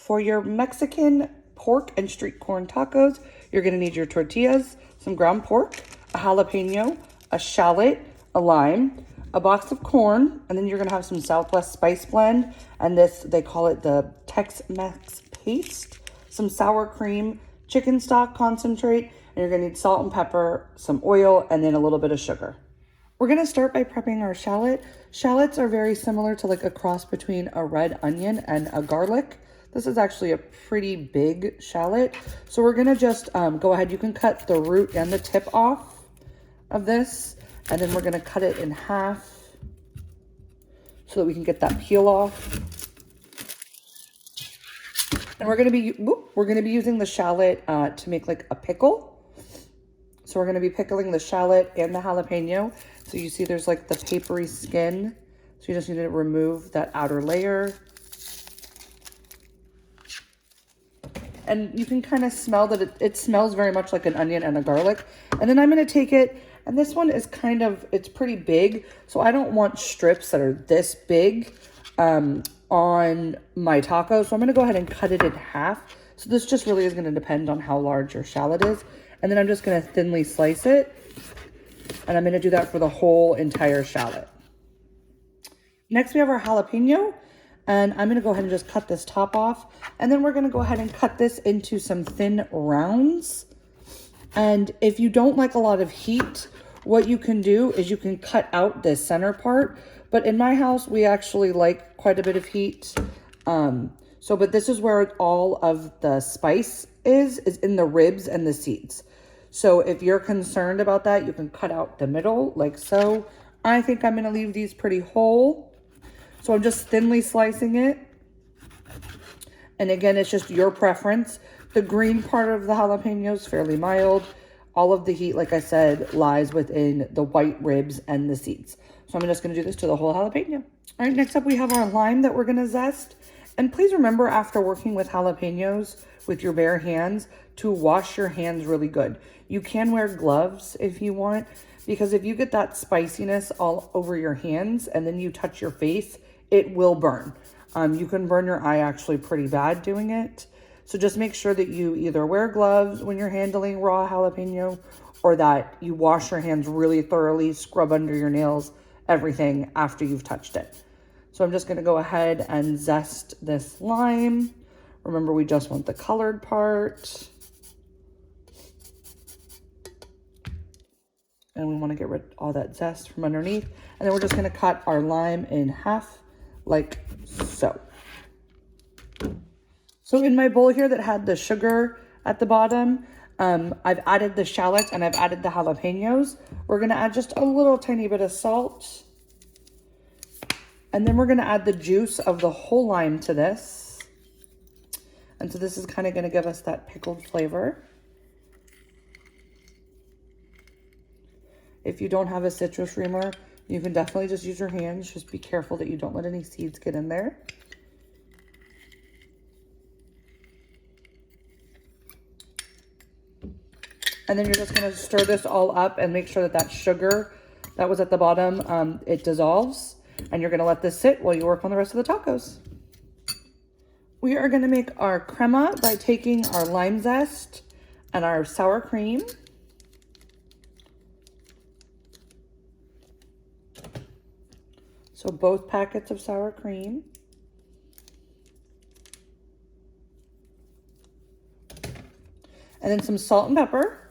For your Mexican pork and street corn tacos, you're gonna need your tortillas, some ground pork, a jalapeno, a shallot, a lime, a box of corn, and then you're gonna have some Southwest spice blend, and this, they call it the Tex-Mex paste, some sour cream, chicken stock concentrate, and you're gonna need salt and pepper, some oil, and then a little bit of sugar. We're gonna start by prepping our shallot. Shallots are very similar to like a cross between a red onion and a garlic. This is actually a pretty big shallot. So we're gonna just go ahead, you can cut the root and the tip off of this, and then we're gonna cut it in half so that we can get that peel off. And we're gonna be using the shallot to make like a pickle. So we're gonna be pickling the shallot and the jalapeno. So you see there's like the papery skin. So you just need to remove that outer layer. And you can kind of smell that it smells very much like an onion and a garlic. And then I'm gonna take it, and this one is kind of, it's pretty big. So I don't want strips that are this big on my taco. So I'm gonna go ahead and cut it in half. So this just really is gonna depend on how large your shallot is. And then I'm just gonna thinly slice it. And I'm gonna do that for the whole entire shallot. Next we have our jalapeno. And I'm gonna go ahead and just cut this top off. And then we're gonna go ahead and cut this into some thin rounds. And if you don't like a lot of heat, what you can do is you can cut out this center part. But in my house, we actually like quite a bit of heat. But this is where all of the spice is in the ribs and the seeds. So if you're concerned about that, you can cut out the middle like so. I think I'm gonna leave these pretty whole. So I'm just thinly slicing it. And again, it's just your preference. The green part of the jalapeno is fairly mild. All of the heat, like I said, lies within the white ribs and the seeds. So I'm just gonna do this to the whole jalapeno. All right, next up we have our lime that we're gonna zest. And please remember, after working with jalapenos with your bare hands, to wash your hands really good. You can wear gloves if you want, because if you get that spiciness all over your hands and then you touch your face, it will burn. You can burn your eye actually pretty bad doing it. So just make sure that you either wear gloves when you're handling raw jalapeno, or that you wash your hands really thoroughly, scrub under your nails, everything after you've touched it. So I'm just gonna go ahead and zest this lime. Remember, we just want the colored part. And we wanna get rid of all that zest from underneath. And then we're just gonna cut our lime in half like so. So in my bowl here that had the sugar at the bottom, I've added the shallots and I've added the jalapenos. We're gonna add just a little tiny bit of salt. And then we're gonna add the juice of the whole lime to this. And so this is kind of gonna give us that pickled flavor. If you don't have a citrus reamer, you can definitely just use your hands. Just be careful that you don't let any seeds get in there. And then you're just gonna stir this all up and make sure that that sugar that was at the bottom, it dissolves. And you're gonna let this sit while you work on the rest of the tacos. We are gonna make our crema by taking our lime zest and our sour cream. So both packets of sour cream. And then some salt and pepper.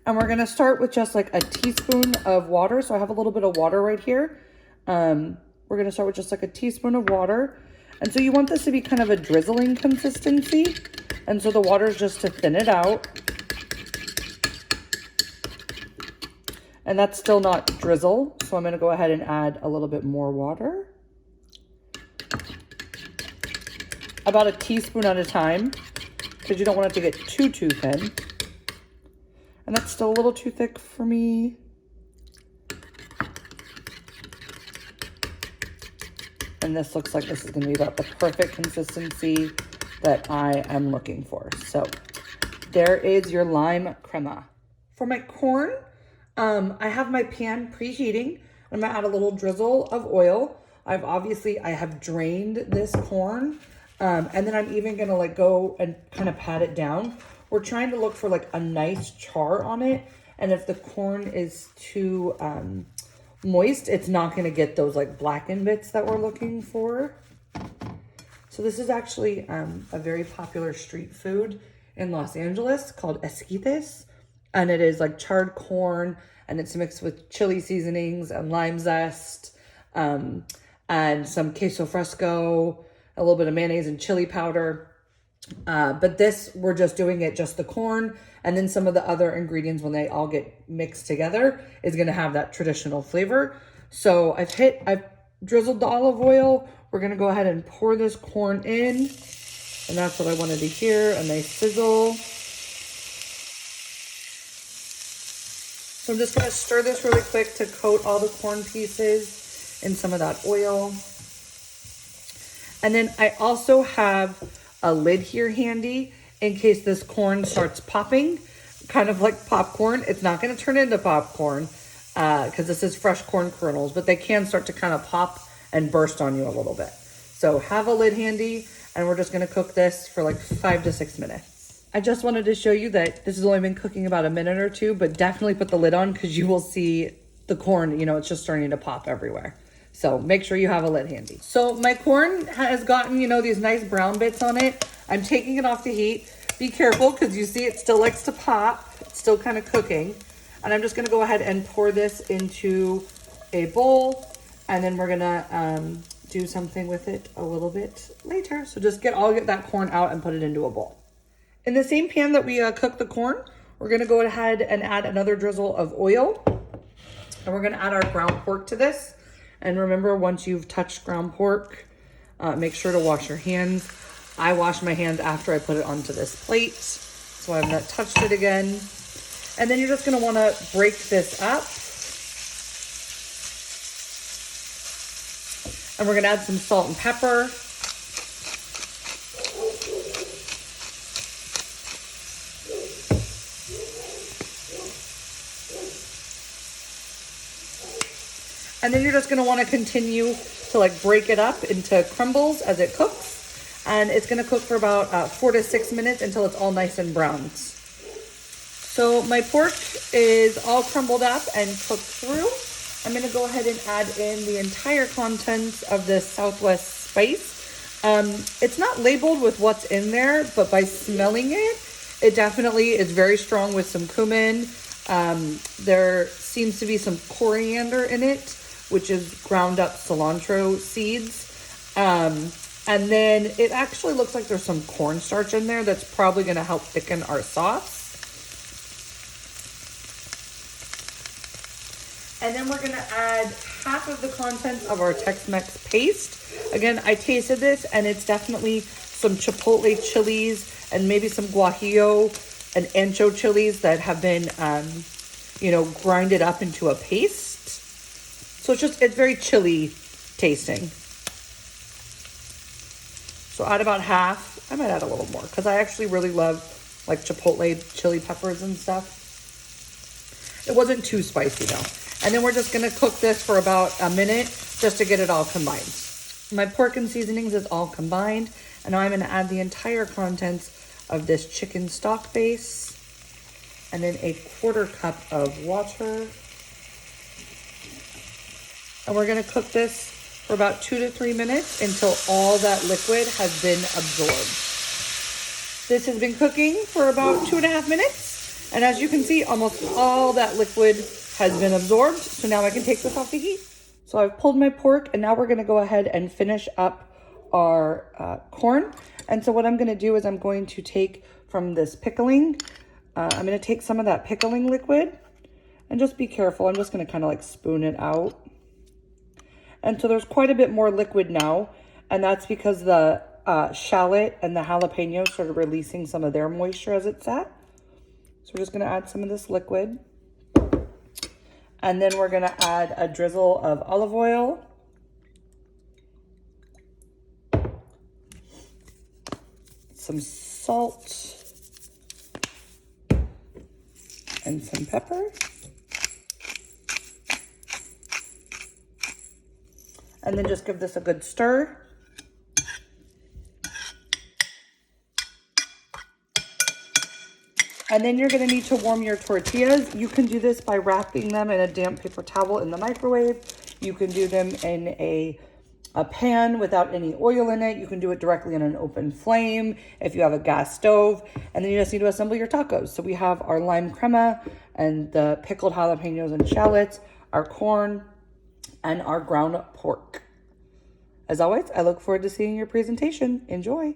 And we're gonna start with just like a teaspoon of water. So I have a little bit of water right here. We're gonna start with just like a teaspoon of water. And so you want this to be kind of a drizzling consistency. And so the water is just to thin it out. And that's still not drizzle. So I'm gonna go ahead and add a little bit more water. About a teaspoon at a time, because you don't want it to get too thin. And that's still a little too thick for me. And this looks like this is gonna be about the perfect consistency that I am looking for. So there is your lime crema. For my corn, I have my pan preheating. I'm gonna add a little drizzle of oil. I have drained this corn. And then I'm even gonna like go and kind of pat it down. We're trying to look for like a nice char on it. And if the corn is too moist, it's not gonna get those like blackened bits that we're looking for. So this is actually a very popular street food in Los Angeles called esquites. And it is like charred corn, and it's mixed with chili seasonings and lime zest, and some queso fresco, a little bit of mayonnaise and chili powder. But this, we're just doing it just the corn, and then some of the other ingredients, when they all get mixed together, is gonna have that traditional flavor. So I've drizzled the olive oil. We're gonna go ahead and pour this corn in, and that's what I wanted to hear, a nice sizzle. So I'm just gonna stir this really quick to coat all the corn pieces in some of that oil. And then I also have a lid here handy in case this corn starts popping, kind of like popcorn. It's not gonna turn into popcorn because this is fresh corn kernels, but they can start to kind of pop and burst on you a little bit. So have a lid handy, and we're just gonna cook this for like 5 to 6 minutes. I just wanted to show you that this has only been cooking about a minute or two, but definitely put the lid on because you will see the corn, you know, it's just starting to pop everywhere. So make sure you have a lid handy. So my corn has gotten, you know, these nice brown bits on it. I'm taking it off the heat. Be careful because you see it still likes to pop. It's still kind of cooking. And I'm just gonna go ahead and pour this into a bowl, and then we're gonna do something with it a little bit later. So just get that corn out and put it into a bowl. In the same pan that we cooked the corn, we're gonna go ahead and add another drizzle of oil. And we're gonna add our ground pork to this. And remember, once you've touched ground pork, make sure to wash your hands. I wash my hands after I put it onto this plate, so I've not touched it again. And then you're just gonna wanna break this up. And we're gonna add some salt and pepper. And then you're just gonna wanna continue to like break it up into crumbles as it cooks. And it's gonna cook for about 4 to 6 minutes until it's all nice and browned. So my pork is all crumbled up and cooked through. I'm gonna go ahead and add in the entire contents of this Southwest spice. It's not labeled with what's in there, but by smelling it, it definitely is very strong with some cumin. There seems to be some coriander in it, which is ground up cilantro seeds. And then it actually looks like there's some cornstarch in there that's probably gonna help thicken our sauce. And then we're gonna add half of the contents of our Tex-Mex paste. Again, I tasted this and it's definitely some chipotle chilies and maybe some guajillo and ancho chilies that have been, you know, grinded up into a paste. So it's very chili tasting. So add about half. I might add a little more because I actually really love like chipotle chili peppers and stuff. It wasn't too spicy though. And then we're just gonna cook this for about a minute just to get it all combined. My pork and seasonings is all combined. And now I'm gonna add the entire contents of this chicken stock base. And then a 1/4 cup of water. And we're gonna cook this for about 2 to 3 minutes until all that liquid has been absorbed. This has been cooking for about 2.5 minutes. And as you can see, almost all that liquid has been absorbed. So now I can take this off the heat. So I've pulled my pork, and now we're gonna go ahead and finish up our corn. And so what I'm gonna do is I'm going to take from this pickling, I'm gonna take some of that pickling liquid, and just be careful. I'm just gonna kind of like spoon it out. And so there's quite a bit more liquid now, and that's because the shallot and the jalapeno started releasing some of their moisture as it sat. So we're just gonna add some of this liquid. And then we're gonna add a drizzle of olive oil. Some salt. And some pepper. And then just give this a good stir. And then you're gonna need to warm your tortillas. You can do this by wrapping them in a damp paper towel in the microwave. You can do them in a pan without any oil in it. You can do it directly on an open flame if you have a gas stove. And then you just need to assemble your tacos. So we have our lime crema and the pickled jalapenos and shallots, our corn, and our ground pork. As always, I look forward to seeing your presentation. Enjoy.